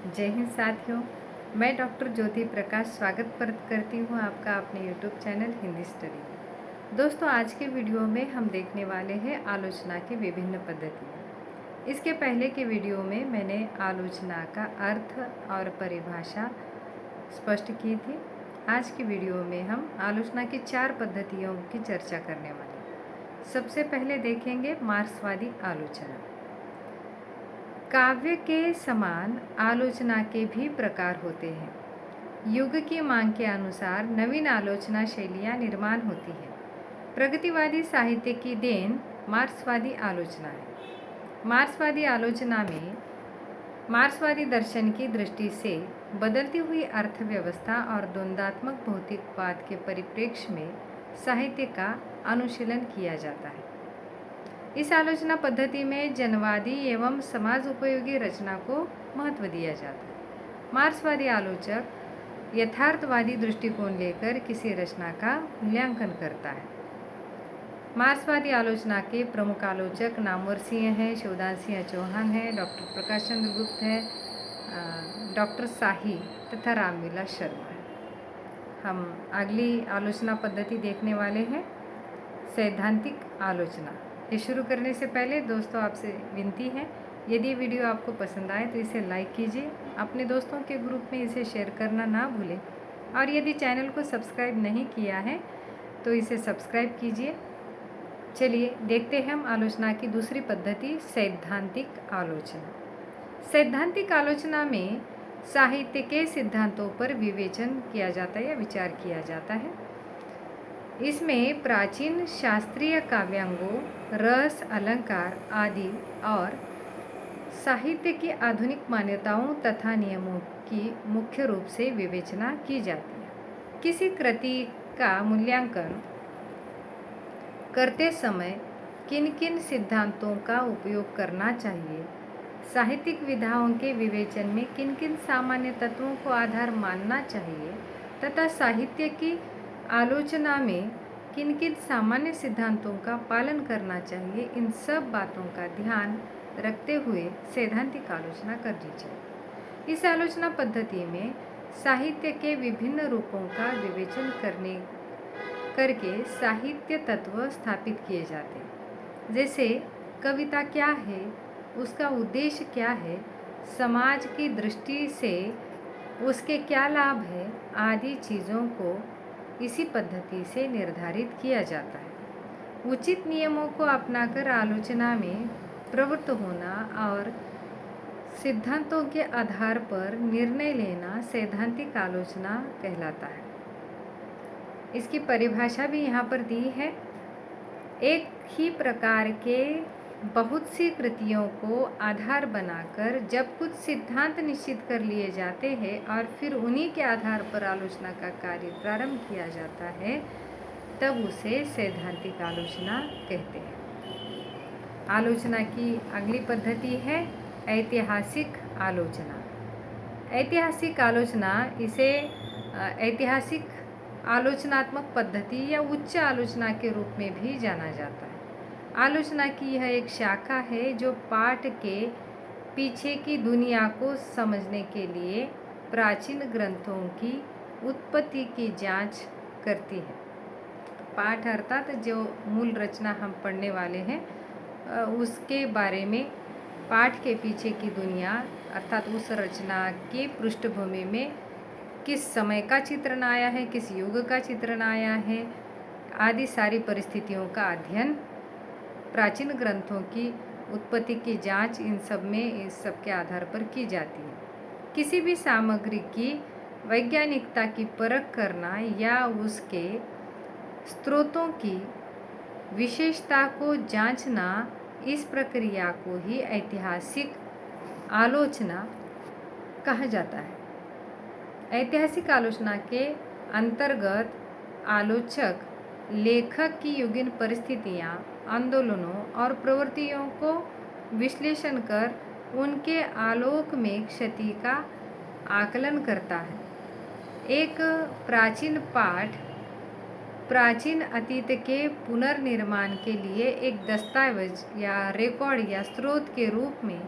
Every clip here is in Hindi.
जय हिंद साथियों। मैं डॉक्टर ज्योति प्रकाश स्वागत करती हूँ आपका अपने यूट्यूब चैनल हिंदी स्टडी में। दोस्तों, आज के वीडियो में हम देखने वाले हैं आलोचना की विभिन्न पद्धतियाँ। इसके पहले के वीडियो में मैंने आलोचना का अर्थ और परिभाषा स्पष्ट की थी। आज की वीडियो में हम आलोचना की 4 पद्धतियों की चर्चा करने वाले हैं। सबसे पहले देखेंगे मार्क्सवादी आलोचना। काव्य के समान आलोचना के भी प्रकार होते हैं। युग की मांग के अनुसार नवीन आलोचना शैलियाँ निर्माण होती है। प्रगतिवादी साहित्य की देन मार्क्सवादी आलोचना है। मार्क्सवादी आलोचना में मार्क्सवादी दर्शन की दृष्टि से बदलती हुई अर्थव्यवस्था और द्वंद्वात्मक भौतिकवाद के परिप्रेक्ष्य में साहित्य का अनुशीलन किया जाता है। इस आलोचना पद्धति में जनवादी एवं समाज उपयोगी रचना को महत्व दिया जाता है। मार्क्सवादी आलोचक यथार्थवादी दृष्टिकोण लेकर किसी रचना का मूल्यांकन करता है। मार्क्सवादी आलोचना के प्रमुख आलोचक नामवर सिंह हैं, शिवदान सिंह चौहान हैं, डॉक्टर प्रकाश चंद्र गुप्त है, डॉक्टर शाही तथा रामविलास शर्मा है। हम अगली आलोचना पद्धति देखने वाले हैं, सैद्धांतिक आलोचना। ये शुरू करने से पहले दोस्तों आपसे विनती है, यदि वीडियो आपको पसंद आए तो इसे लाइक कीजिए, अपने दोस्तों के ग्रुप में इसे शेयर करना ना भूलें, और यदि चैनल को सब्सक्राइब नहीं किया है तो इसे सब्सक्राइब कीजिए। चलिए देखते हैं हम आलोचना की दूसरी पद्धति, सैद्धांतिक आलोचना। सैद्धांतिक आलोचना में साहित्य के सिद्धांतों पर विवेचन किया जाता है या विचार किया जाता है। इसमें प्राचीन शास्त्रीय काव्यांगों, रस, अलंकार आदि और साहित्य की आधुनिक मान्यताओं तथा नियमों की मुख्य रूप से विवेचना की जाती है। किसी कृति का मूल्यांकन करते समय किन किन सिद्धांतों का उपयोग करना चाहिए, साहित्यिक विधाओं के विवेचन में किन किन सामान्य तत्वों को आधार मानना चाहिए तथा साहित्य की आलोचना में किन किन सामान्य सिद्धांतों का पालन करना चाहिए, इन सब बातों का ध्यान रखते हुए सैद्धांतिक आलोचना करनी चाहिए। इस आलोचना पद्धति में साहित्य के विभिन्न रूपों का विवेचन करके साहित्य तत्व स्थापित किए जाते हैं। जैसे कविता क्या है, उसका उद्देश्य क्या है, समाज की दृष्टि से उसके क्या लाभ है, आदि चीज़ों को इसी पद्धति से निर्धारित किया जाता है। उचित नियमों को अपनाकर आलोचना में प्रवृत्त होना और सिद्धांतों के आधार पर निर्णय लेना सैद्धांतिक आलोचना कहलाता है। इसकी परिभाषा भी यहाँ पर दी है। एक ही प्रकार के बहुत सी कृतियों को आधार बनाकर जब कुछ सिद्धांत निश्चित कर लिए जाते हैं और फिर उन्हीं के आधार पर आलोचना का कार्य प्रारंभ किया जाता है, तब उसे सैद्धांतिक आलोचना कहते हैं। आलोचना की अगली पद्धति है ऐतिहासिक आलोचना। ऐतिहासिक आलोचना, इसे ऐतिहासिक आलोचनात्मक पद्धति या उच्च आलोचना के रूप में भी जाना जाता है। आलोचना की यह एक शाखा है जो पाठ के पीछे की दुनिया को समझने के लिए प्राचीन ग्रंथों की उत्पत्ति की जांच करती है। पाठ अर्थात जो मूल रचना हम पढ़ने वाले हैं उसके बारे में, पाठ के पीछे की दुनिया अर्थात उस रचना की पृष्ठभूमि में किस समय का चित्रण आया है, किस युग का चित्रण आया है, आदि सारी परिस्थितियों का अध्ययन, प्राचीन ग्रंथों की उत्पत्ति की जांच, इन सब के आधार पर की जाती है। किसी भी सामग्री की वैज्ञानिकता की परख करना या उसके स्रोतों की विशेषता को जांचना, इस प्रक्रिया को ही ऐतिहासिक आलोचना कहा जाता है। ऐतिहासिक आलोचना के अंतर्गत आलोचक लेखक की युगीन परिस्थितियाँ, आंदोलनों और प्रवृत्तियों को विश्लेषण कर उनके आलोक में क्षति का आकलन करता है। एक प्राचीन पाठ प्राचीन अतीत के पुनर्निर्माण के लिए एक दस्तावेज या रिकॉर्ड या स्रोत के रूप में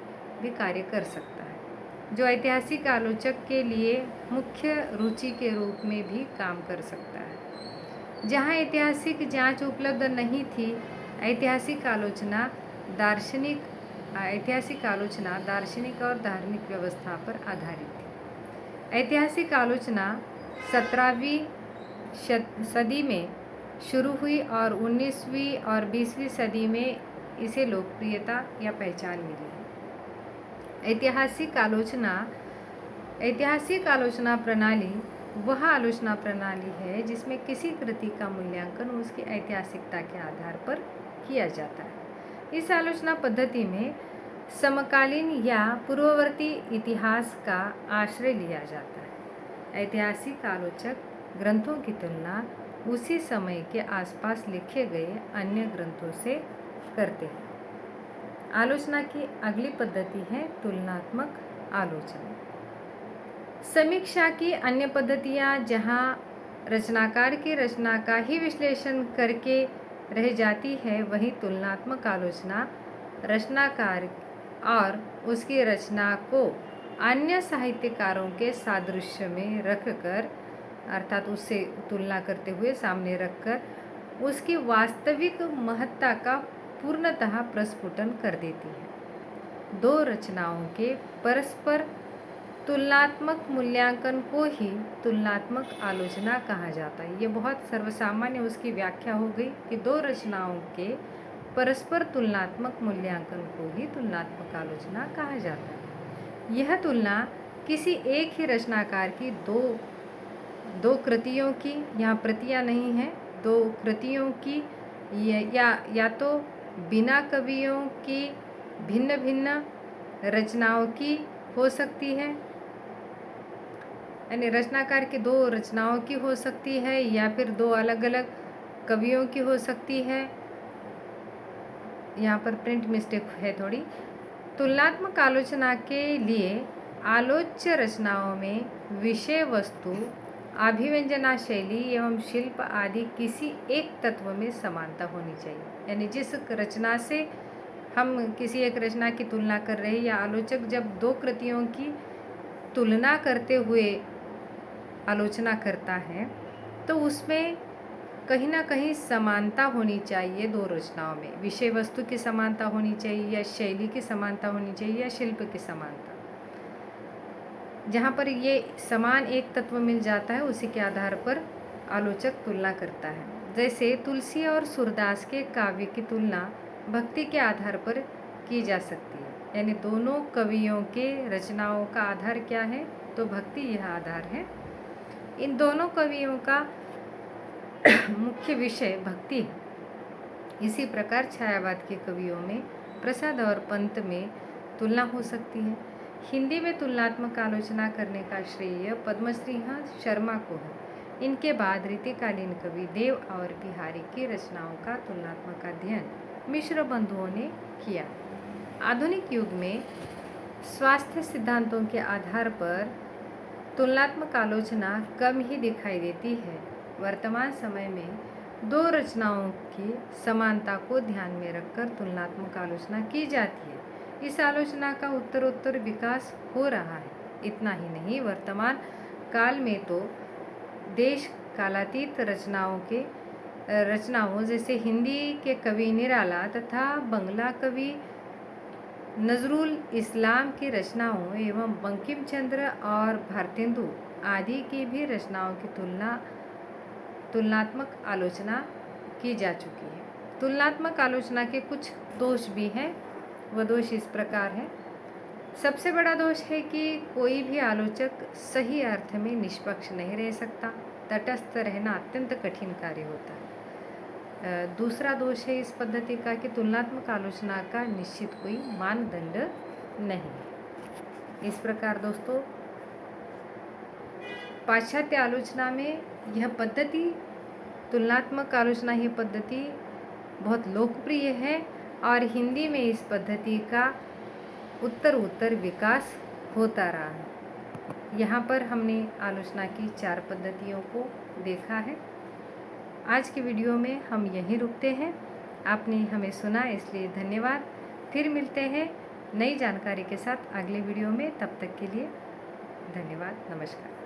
भी कार्य कर सकता है। जो ऐतिहासिक आलोचक के लिए मुख्य रुचि के रूप में भी काम कर सकता है। जहाँ ऐतिहासिक जांच उपलब्ध नहीं थी, ऐतिहासिक आलोचना दार्शनिक और धार्मिक व्यवस्था पर आधारित थी। ऐतिहासिक आलोचना 17वीं सदी में शुरू हुई और 19वीं और 20वीं सदी में इसे लोकप्रियता या पहचान मिली। ऐतिहासिक आलोचना प्रणाली वह आलोचना प्रणाली है जिसमें किसी कृति का मूल्यांकन उसकी ऐतिहासिकता के आधार पर किया जाता है। इस आलोचना पद्धति में समकालीन या पूर्ववर्ती इतिहास का आश्रय लिया जाता है। ऐतिहासिक आलोचक ग्रंथों की तुलना उसी समय के आसपास लिखे गए अन्य ग्रंथों से करते हैं। आलोचना की अगली पद्धति है तुलनात्मक आलोचना। समीक्षा की अन्य पद्धतियाँ जहाँ रचनाकार की रचना का ही विश्लेषण करके रह जाती है, वहीं तुलनात्मक आलोचना रचनाकार और उसकी रचना को अन्य साहित्यकारों के सादृश्य में रखकर, अर्थात उससे तुलना करते हुए सामने रखकर उसकी वास्तविक महत्ता का पूर्णतः प्रस्फुटन कर देती है। दो रचनाओं के परस्पर तुलनात्मक मूल्यांकन को ही तुलनात्मक आलोचना कहा जाता है। ये बहुत सर्वसामान्य उसकी व्याख्या हो गई कि दो रचनाओं के परस्पर तुलनात्मक मूल्यांकन को ही तुलनात्मक आलोचना कहा जाता है। यह तुलना किसी एक ही रचनाकार की दो कृतियों की, यहाँ प्रतियाँ नहीं हैं, दो कृतियों की या तो बिना कवियों की भिन्न भिन्न रचनाओं की हो सकती है, यानी रचनाकार की दो रचनाओं की हो सकती है, या फिर दो अलग अलग कवियों की हो सकती है। यहाँ पर प्रिंट मिस्टेक है थोड़ी। तुलनात्मक आलोचना के लिए आलोच्य रचनाओं में विषय वस्तु, अभिव्यंजना शैली एवं शिल्प आदि किसी एक तत्व में समानता होनी चाहिए। यानी जिस रचना से हम किसी एक रचना की तुलना कर रहे हैं, या आलोचक जब दो कृतियों की तुलना करते हुए आलोचना करता है, तो उसमें कहीं ना कहीं समानता होनी चाहिए दो रचनाओं में। विषय वस्तु की समानता होनी चाहिए, या शैली की समानता होनी चाहिए, या शिल्प की समानता। जहाँ पर ये समान एक तत्व मिल जाता है, उसी के आधार पर आलोचक तुलना करता है। जैसे तुलसी और सूरदास के काव्य की तुलना भक्ति के आधार पर की जा सकती है। यानी दोनों कवियों के रचनाओं का आधार क्या है, तो भक्ति यह आधार है। इन दोनों कवियों का मुख्य विषय भक्ति है। इसी प्रकार छायावाद के कवियों में प्रसाद और पंत में तुलना हो सकती है। हिंदी में तुलनात्मक आलोचना करने का श्रेय पद्मश्री शर्मा को है। इनके बाद रीतिकालीन कवि देव और बिहारी की रचनाओं का तुलनात्मक अध्ययन मिश्र बंधुओं ने किया। आधुनिक युग में स्वास्थ्य सिद्धांतों के आधार पर तुलनात्मक आलोचना कम ही दिखाई देती है। वर्तमान समय में दो रचनाओं की समानता को ध्यान में रखकर तुलनात्मक आलोचना की जाती है। इस आलोचना का उत्तरोत्तर विकास हो रहा है। इतना ही नहीं, वर्तमान काल में तो देश कालातीत रचनाओं जैसे हिंदी के कवि निराला तथा बंगला कवि नजरुल इस्लाम की रचनाओं एवं बंकिम चंद्र और भारतेंदु आदि की भी रचनाओं की तुलनात्मक आलोचना की जा चुकी है। तुलनात्मक आलोचना के कुछ दोष भी हैं। वह दोष इस प्रकार है। सबसे बड़ा दोष है कि कोई भी आलोचक सही अर्थ में निष्पक्ष नहीं रह सकता। तटस्थ रहना अत्यंत कठिन कार्य होता है। दूसरा दोष है इस पद्धति का कि तुलनात्मक आलोचना का निश्चित कोई मानदंड नहीं। इस प्रकार दोस्तों, पाश्चात्य आलोचना में यह पद्धति, तुलनात्मक आलोचना यह पद्धति बहुत लोकप्रिय है और हिंदी में इस पद्धति का उत्तर विकास होता रहा है। यहाँ पर हमने आलोचना की 4 पद्धतियों को देखा है। आज की वीडियो में हम यहीं रुकते हैं। आपने हमें सुना, इसलिए धन्यवाद। फिर मिलते हैं नई जानकारी के साथ अगले वीडियो में। तब तक के लिए धन्यवाद, नमस्कार।